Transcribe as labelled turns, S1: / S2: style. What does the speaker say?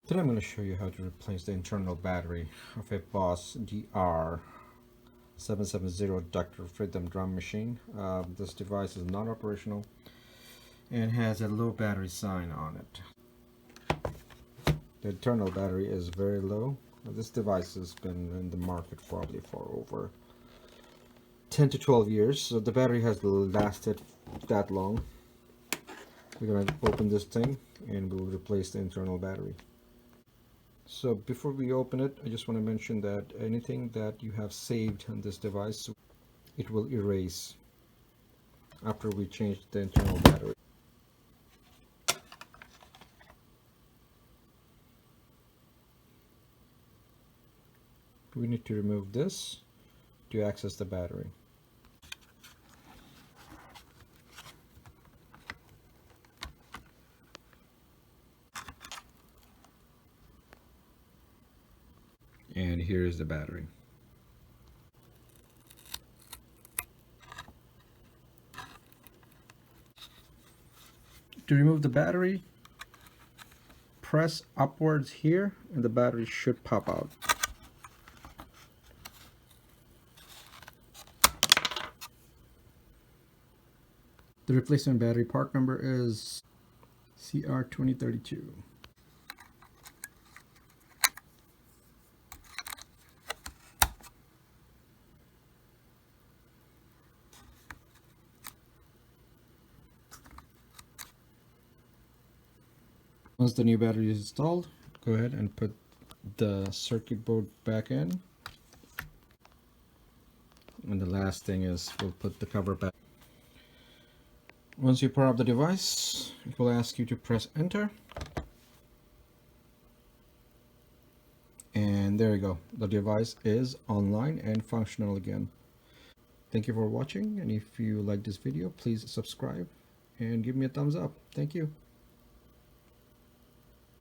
S1: Today I'm going to show you how to replace the internal battery of a Boss DR770 Dr. Rhythm drum machine. This device is not operational and has a low battery sign on it. The internal battery is very low. This device has been in the market probably for over 10 to 12 years, so the battery has lasted that long. We're going to open this thing and we'll replace the internal battery. So before we open it, I just want to mention that anything that you have saved on this device, it will erase after we change the internal battery. We need to remove this to access the battery. And here is the battery. To remove the battery, press upwards here and the battery should pop out. The replacement battery part number is CR2032. Once the new battery is installed, go ahead and put the circuit board back in. And the last thing is we'll put the cover back. Once you power up the device, it will ask you to press enter. And there you go. The device is online and functional again. Thank you for watching, and if you like this video, please subscribe and give me a thumbs up. Thank you.